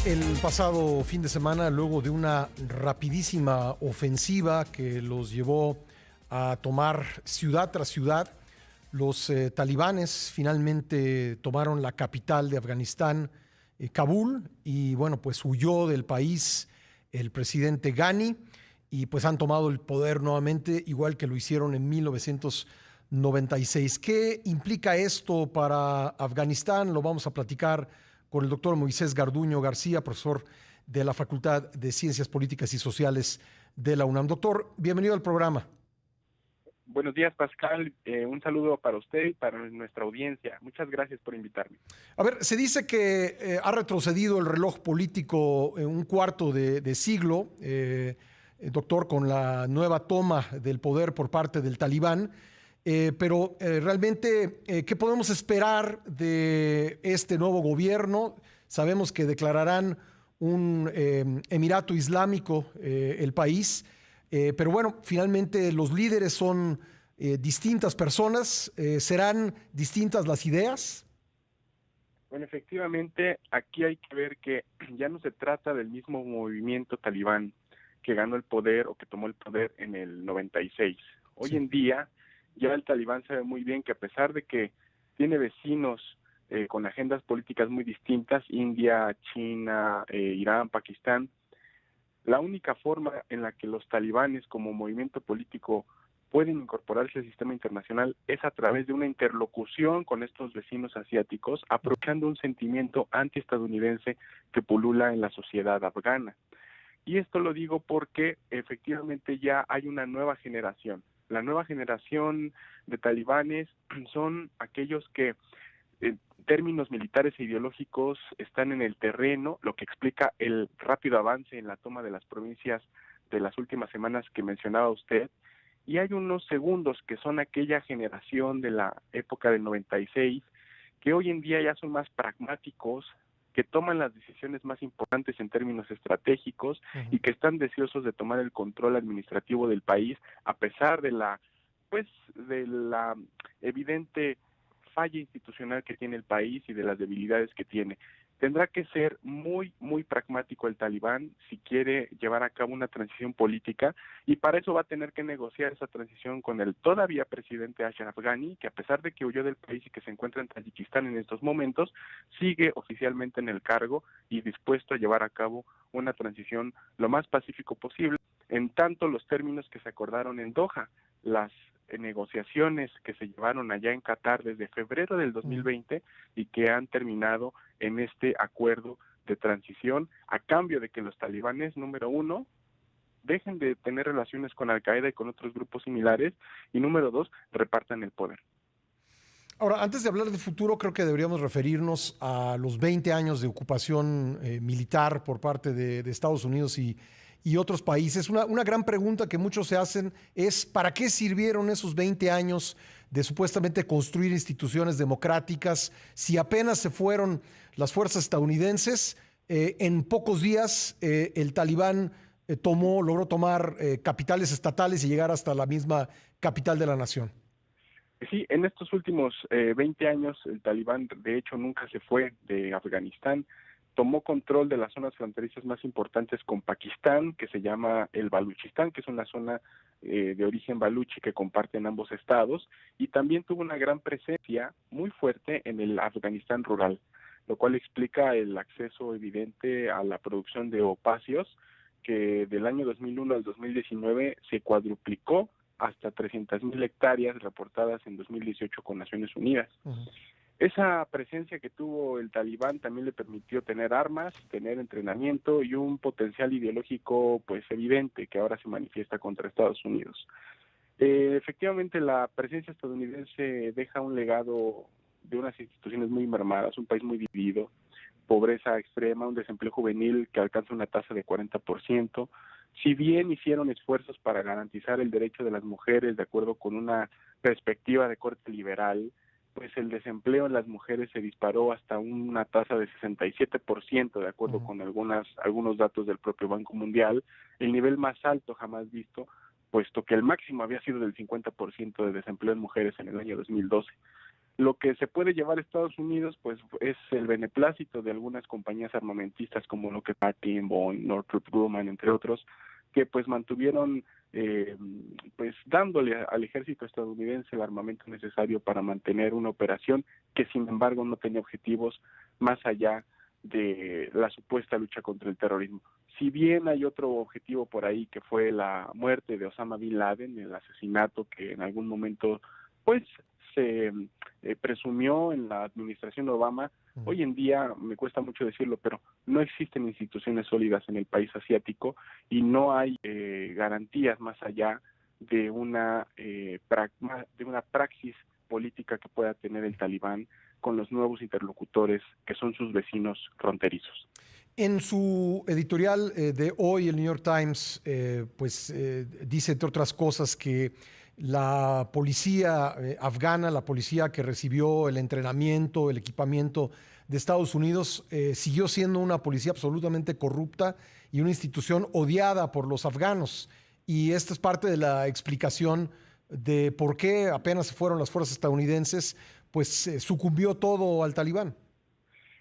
El pasado fin de semana, luego de una rapidísima ofensiva que los llevó a tomar ciudad tras ciudad, los talibanes finalmente tomaron la capital de Afganistán, Kabul, y bueno, pues huyó del país el presidente Ghani y pues han tomado el poder nuevamente, igual que lo hicieron en 1996. ¿Qué implica esto para Afganistán? Lo vamos a platicar con el doctor Moisés Garduño García, profesor de la Facultad de Ciencias Políticas y Sociales de la UNAM. Doctor, bienvenido al programa. Buenos días, Pascal. Un saludo para usted y para nuestra audiencia. Muchas gracias por invitarme. A ver, se dice que ha retrocedido el reloj político un cuarto de siglo, doctor, con la nueva toma del poder por parte del Talibán. Pero realmente, ¿qué podemos esperar de este nuevo gobierno? Sabemos que declararán un emirato islámico el país, pero bueno, finalmente los líderes son distintas personas. ¿Serán distintas las ideas? Bueno, efectivamente, aquí hay que ver que ya no se trata del mismo movimiento talibán que ganó el poder o que tomó el poder en el 96. Hoy Sí. en día, ya el talibán sabe muy bien que a pesar de que tiene vecinos con agendas políticas muy distintas, India, China, Irán, Pakistán, la única forma en la que los talibanes como movimiento político pueden incorporarse al sistema internacional es a través de una interlocución con estos vecinos asiáticos, aprovechando un sentimiento antiestadounidense que pulula en la sociedad afgana. Y esto lo digo porque efectivamente ya hay una nueva generación. La nueva generación de talibanes son aquellos que en términos militares e ideológicos están en el terreno, lo que explica el rápido avance en la toma de las provincias de las últimas semanas que mencionaba usted. Y hay unos segundos que son aquella generación de la época del 96, que hoy en día ya son más pragmáticos, que toman las decisiones más importantes en términos estratégicos y que están deseosos de tomar el control administrativo del país a pesar de la evidente falla institucional que tiene el país y de las debilidades que tiene. Tendrá que ser muy, muy pragmático el talibán si quiere llevar a cabo una transición política, y para eso va a tener que negociar esa transición con el todavía presidente Ashraf Ghani, que a pesar de que huyó del país y que se encuentra en Tayikistán en estos momentos, sigue oficialmente en el cargo y dispuesto a llevar a cabo una transición lo más pacífico posible, en tanto los términos que se acordaron en Doha, las negociaciones que se llevaron allá en Qatar desde febrero del 2020 y que han terminado en este acuerdo de transición a cambio de que los talibanes, número uno, dejen de tener relaciones con Al-Qaeda y con otros grupos similares, y número dos, repartan el poder. Ahora, antes de hablar del futuro, creo que deberíamos referirnos a los 20 años de ocupación militar por parte de Estados Unidos y otros países. Una gran pregunta que muchos se hacen es, ¿para qué sirvieron esos 20 años de supuestamente construir instituciones democráticas si apenas se fueron las fuerzas estadounidenses? En pocos días el Talibán logró tomar capitales estatales y llegar hasta la misma capital de la nación. Sí, en estos últimos 20 años el talibán de hecho nunca se fue de Afganistán, tomó control de las zonas fronterizas más importantes con Pakistán, que se llama el Baluchistán, que es una zona de origen baluchi que comparten ambos estados, y también tuvo una gran presencia muy fuerte en el Afganistán rural, lo cual explica el acceso evidente a la producción de opiáceos, que del año 2001 al 2019 se cuadruplicó hasta 300,000 hectáreas reportadas en 2018 con Naciones Unidas. Esa presencia que tuvo el talibán también le permitió tener armas, tener entrenamiento y un potencial ideológico pues evidente que ahora se manifiesta contra Estados Unidos. Efectivamente, la presencia estadounidense deja un legado de unas instituciones muy mermadas, un país muy dividido, pobreza extrema, un desempleo juvenil que alcanza una tasa de 40%. Si bien hicieron esfuerzos para garantizar el derecho de las mujeres de acuerdo con una perspectiva de corte liberal, pues el desempleo en las mujeres se disparó hasta una tasa de 67%, de acuerdo con algunos datos del propio Banco Mundial, el nivel más alto jamás visto, puesto que el máximo había sido del 50% de desempleo en mujeres en el año 2012. Lo que se puede llevar a Estados Unidos, pues, es el beneplácito de algunas compañías armamentistas como Lockheed Martin, Boeing, Northrop Grumman, entre otros, que pues mantuvieron pues dándole al ejército estadounidense el armamento necesario para mantener una operación que sin embargo no tenía objetivos más allá de la supuesta lucha contra el terrorismo. Si bien hay otro objetivo por ahí que fue la muerte de Osama Bin Laden, el asesinato que en algún momento pues se presumió en la administración Obama, hoy en día me cuesta mucho decirlo, pero no existen instituciones sólidas en el país asiático y no hay garantías más allá de una praxis política que pueda tener el Talibán con los nuevos interlocutores que son sus vecinos fronterizos. En su editorial de hoy, el New York Times, dice, entre otras cosas, que la policía afgana, la policía que recibió el entrenamiento, el equipamiento de Estados Unidos, siguió siendo una policía absolutamente corrupta y una institución odiada por los afganos. Y esta es parte de la explicación de por qué apenas se fueron las fuerzas estadounidenses, pues sucumbió todo al Talibán.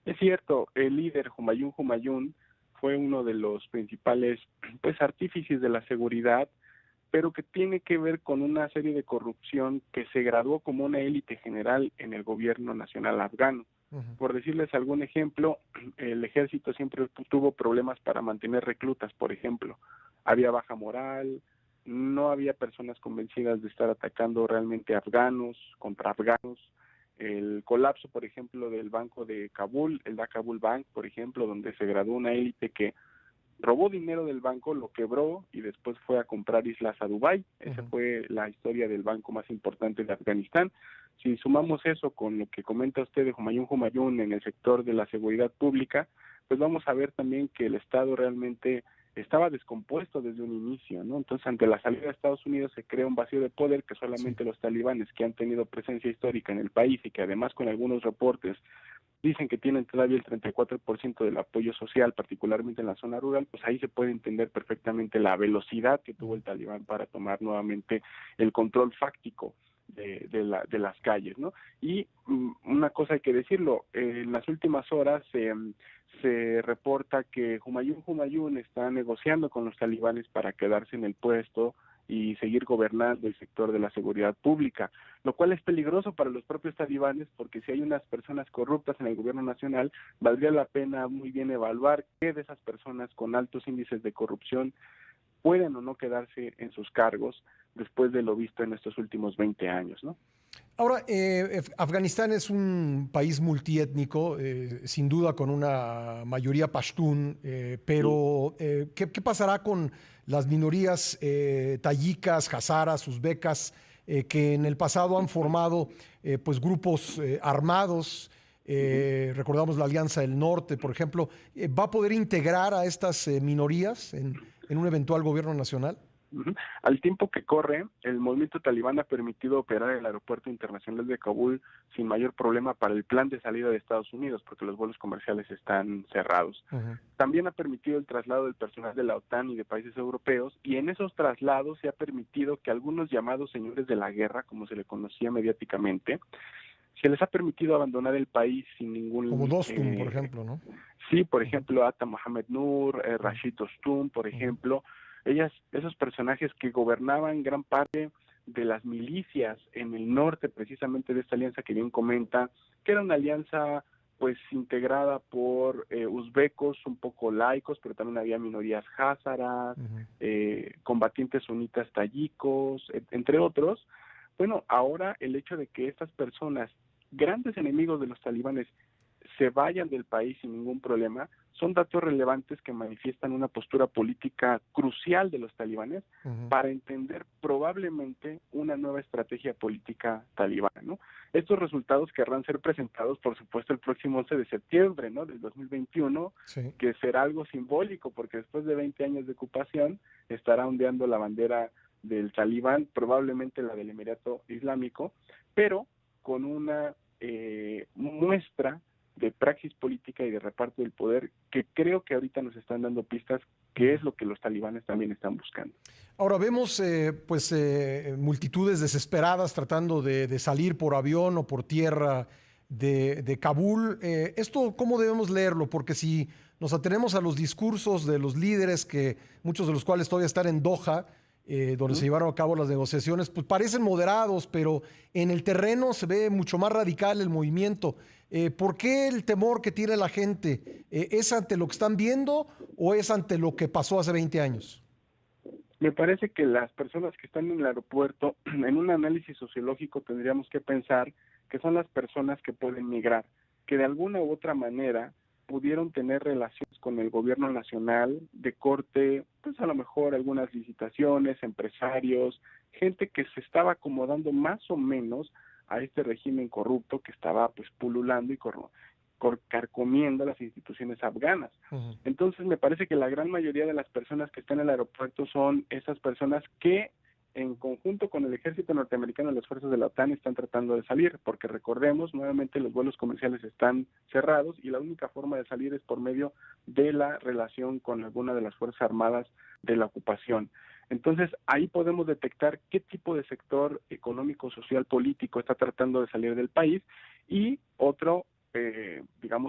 Es cierto, el líder Humayun Humayun fue uno de los principales pues artífices de la seguridad, pero que tiene que ver con una serie de corrupción que se graduó como una élite general en el gobierno nacional afgano. Por decirles algún ejemplo, el ejército siempre tuvo problemas para mantener reclutas, por ejemplo. Había baja moral, no había personas convencidas de estar atacando realmente afganos contra afganos. El colapso, por ejemplo, del banco de Kabul, el Da Kabul Bank, por ejemplo, donde se graduó una élite que robó dinero del banco, lo quebró y después fue a comprar islas a Dubái. Esa fue la historia del banco más importante de Afganistán. Si sumamos eso con lo que comenta usted de Humayun Humayun en el sector de la seguridad pública, pues vamos a ver también que el Estado realmente estaba descompuesto desde un inicio, ¿no? Entonces, ante la salida de Estados Unidos se crea un vacío de poder que solamente los talibanes, que han tenido presencia histórica en el país y que además con algunos reportes dicen que tienen todavía el 34% del apoyo social, particularmente en la zona rural, pues ahí se puede entender perfectamente la velocidad que tuvo el Talibán para tomar nuevamente el control fáctico de las calles, ¿no? Y una cosa hay que decirlo, en las últimas horas se reporta que Humayun Humayun está negociando con los talibanes para quedarse en el puesto y seguir gobernando el sector de la seguridad pública, lo cual es peligroso para los propios talibanes porque si hay unas personas corruptas en el gobierno nacional, valdría la pena muy bien evaluar qué de esas personas con altos índices de corrupción pueden o no quedarse en sus cargos después de lo visto en estos últimos 20 años, ¿no? Ahora, Afganistán es un país multiétnico, sin duda con una mayoría pashtún, pero ¿qué pasará con las minorías tayicas, hazaras, uzbecas, que en el pasado han formado pues grupos armados? Recordamos la Alianza del Norte, por ejemplo. ¿Va a poder integrar a estas minorías en un eventual gobierno nacional? Al tiempo que corre, el movimiento talibán ha permitido operar el aeropuerto internacional de Kabul sin mayor problema para el plan de salida de Estados Unidos, porque los vuelos comerciales están cerrados. También ha permitido el traslado del personal de la OTAN y de países europeos, y en esos traslados se ha permitido que algunos llamados señores de la guerra, como se le conocía mediáticamente, se les ha permitido abandonar el país sin ningún... Como Dostum, por ejemplo, ¿no? Sí, por ejemplo, Atta Mohamed Nur, Rashid Dostum, por ejemplo, esos personajes que gobernaban gran parte de las milicias en el norte precisamente de esta alianza que bien comenta, que era una alianza pues integrada por uzbecos un poco laicos, pero también había minorías házaras, combatientes sunitas tayikos, entre otros. Bueno, ahora el hecho de que estas personas, grandes enemigos de los talibanes, se vayan del país sin ningún problema, son datos relevantes que manifiestan una postura política crucial de los talibanes para entender probablemente una nueva estrategia política talibana, ¿no? Estos resultados querrán ser presentados, por supuesto, el próximo 11 de septiembre, ¿no?, del 2021, que será algo simbólico, porque después de 20 años de ocupación estará ondeando la bandera del Talibán, probablemente la del Emirato Islámico, pero con una muestra de praxis política y de reparto del poder que creo que ahorita nos están dando pistas que es lo que los talibanes también están buscando. Ahora vemos multitudes desesperadas tratando de salir por avión o por tierra de Kabul. ¿Esto cómo debemos leerlo? Porque si nos atenemos a los discursos de los líderes, que muchos de los cuales todavía están en Doha, donde se llevaron a cabo las negociaciones, pues parecen moderados, pero en el terreno se ve mucho más radical el movimiento. ¿Por qué el temor que tiene la gente? ¿Es ante lo que están viendo o es ante lo que pasó hace 20 años? Me parece que las personas que están en el aeropuerto, en un análisis sociológico tendríamos que pensar que son las personas que pueden migrar, que de alguna u otra manera pudieron tener relaciones con el gobierno nacional de corte, pues a lo mejor algunas licitaciones, empresarios, gente que se estaba acomodando más o menos a este régimen corrupto que estaba pues pululando y carcomiendo las instituciones afganas. Uh-huh. Entonces me parece que la gran mayoría de las personas que están en el aeropuerto son esas personas que en conjunto con el ejército norteamericano y las fuerzas de la OTAN están tratando de salir, porque recordemos, nuevamente los vuelos comerciales están cerrados y la única forma de salir es por medio de la relación con alguna de las fuerzas armadas de la ocupación. Entonces, ahí podemos detectar qué tipo de sector económico, social, político está tratando de salir del país y otro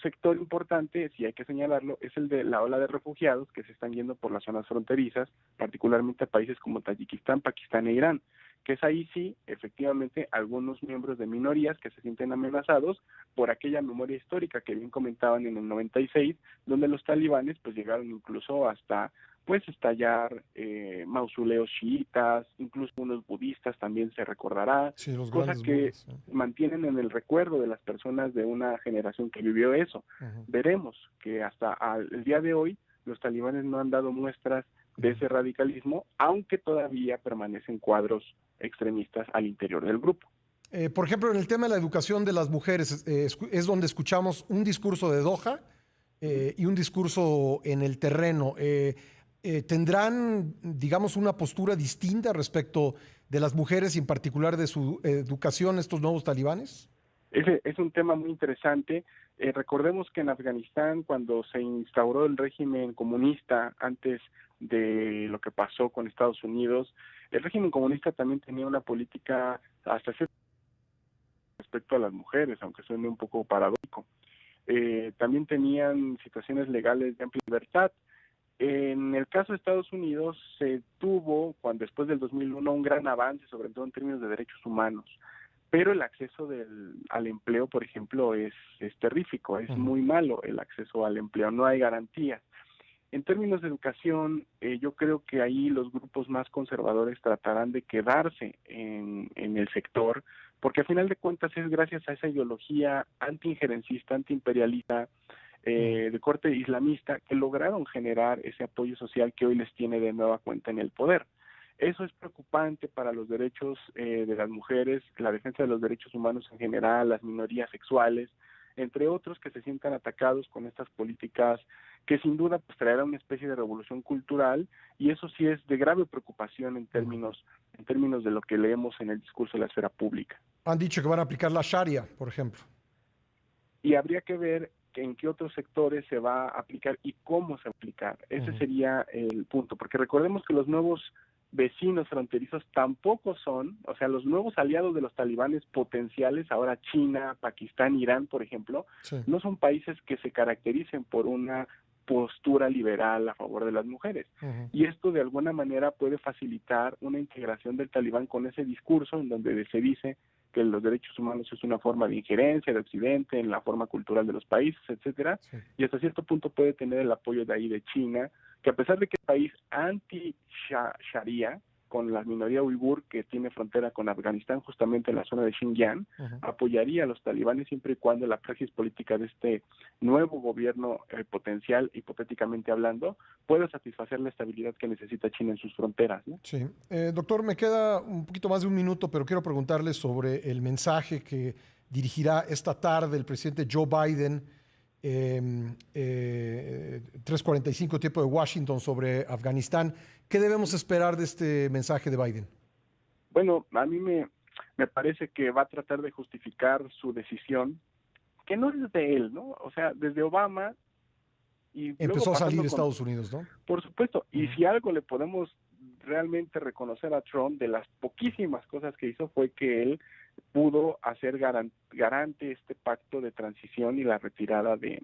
sector importante, si hay que señalarlo, es el de la ola de refugiados que se están yendo por las zonas fronterizas, particularmente a países como Tayikistán, Pakistán e Irán, que es ahí sí, efectivamente, algunos miembros de minorías que se sienten amenazados por aquella memoria histórica que bien comentaban en el 96, donde los talibanes pues llegaron incluso hasta pues estallar mausoleos chiitas, incluso unos budistas también se recordará, Sí, los cosa grandes que budas, ¿no? mantienen en el recuerdo de las personas de una generación que vivió eso. Uh-huh. Veremos que hasta el día de hoy los talibanes no han dado muestras de ese radicalismo, aunque todavía permanecen cuadros extremistas al interior del grupo. Por ejemplo, en el tema de la educación de las mujeres, es donde escuchamos un discurso de Doha y un discurso en el terreno. ¿Tendrán, digamos, una postura distinta respecto de las mujeres y en particular de su educación estos nuevos talibanes? Ese es un tema muy interesante. Recordemos que en Afganistán, cuando se instauró el régimen comunista, antes de lo que pasó con Estados Unidos, el régimen comunista también tenía una política hasta cierto respecto a las mujeres, aunque suene un poco paradójico. También tenían situaciones legales de amplia libertad. En el caso de Estados Unidos se tuvo, cuando después del 2001, un gran avance, sobre todo en términos de derechos humanos, pero el acceso al empleo, por ejemplo, es terrífico, es muy malo el acceso al empleo, no hay garantías. En términos de educación, yo creo que ahí los grupos más conservadores tratarán de quedarse en el sector, porque a final de cuentas es gracias a esa ideología anti-injerencista, anti-imperialista, de corte islamista, que lograron generar ese apoyo social que hoy les tiene de nueva cuenta en el poder. Eso es preocupante para los derechos de las mujeres, la defensa de los derechos humanos en general, las minorías sexuales, entre otros que se sientan atacados con estas políticas que sin duda pues traerá una especie de revolución cultural y eso sí es de grave preocupación en términos de lo que leemos en el discurso de la esfera pública. Han dicho que van a aplicar la Sharia, por ejemplo. Y habría que ver en qué otros sectores se va a aplicar y cómo se va a aplicar. Ese sería el punto, porque recordemos que los nuevos vecinos fronterizos tampoco son, o sea, los nuevos aliados de los talibanes potenciales, ahora China, Pakistán, Irán, por ejemplo, Sí. no son países que se caractericen por una postura liberal a favor de las mujeres. Y esto de alguna manera puede facilitar una integración del talibán con ese discurso en donde se dice que los derechos humanos es una forma de injerencia de Occidente en la forma cultural de los países, etcétera, sí. Y hasta cierto punto puede tener el apoyo de ahí de China, que a pesar de que es un país anti-Sharia, con la minoría uigur que tiene frontera con Afganistán, justamente en la zona de Xinjiang, apoyaría a los talibanes siempre y cuando la praxis política de este nuevo gobierno potencial, hipotéticamente hablando, pueda satisfacer la estabilidad que necesita China en sus fronteras, ¿no? Sí. Doctor, me queda un poquito más de un minuto, pero quiero preguntarle sobre el mensaje que dirigirá esta tarde el presidente Joe Biden, 3:45 tiempo de Washington, sobre Afganistán. ¿Qué debemos esperar de este mensaje de Biden? Bueno, a mí me parece que va a tratar de justificar su decisión, que no es de él, ¿no? O sea, desde Obama y luego Empezó a salir pasando de con, Estados Unidos, ¿no? por supuesto, y si algo le podemos realmente reconocer a Trump de las poquísimas cosas que hizo fue que él pudo hacer garante este pacto de transición y la retirada de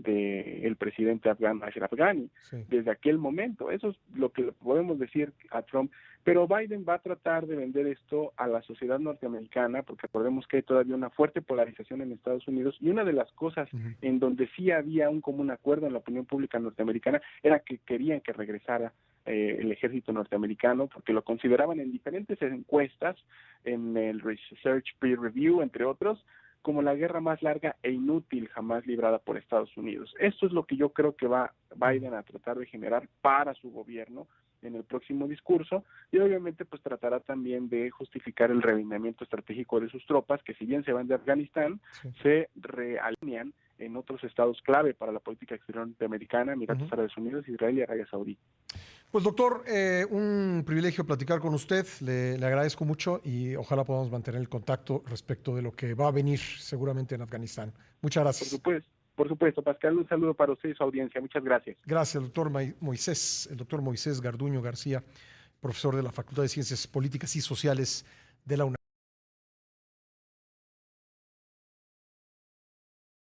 el presidente afgano Ashraf Ghani Sí. desde aquel momento. Eso es lo que le podemos decir a Trump. Pero Biden va a tratar de vender esto a la sociedad norteamericana, porque recordemos que hay todavía una fuerte polarización en Estados Unidos, y una de las cosas en donde sí había un común acuerdo en la opinión pública norteamericana era que querían que regresara el ejército norteamericano, porque lo consideraban en diferentes encuestas, en el Research Peer Review, entre otros, como la guerra más larga e inútil jamás librada por Estados Unidos. Esto es lo que yo creo que va Biden a tratar de generar para su gobierno en el próximo discurso, y obviamente pues tratará también de justificar el realineamiento estratégico de sus tropas, que si bien se van de Afganistán, se realinean en otros estados clave para la política exterior norteamericana, Emiratos Árabes Unidos, Israel y Arabia Saudí. Pues doctor, un privilegio platicar con usted, le agradezco mucho y ojalá podamos mantener el contacto respecto de lo que va a venir seguramente en Afganistán. Muchas gracias. Por supuesto, Pascal, un saludo para usted y su audiencia. Muchas gracias. Gracias, doctor el doctor Moisés Garduño García, profesor de la Facultad de Ciencias Políticas y Sociales de la UNAM.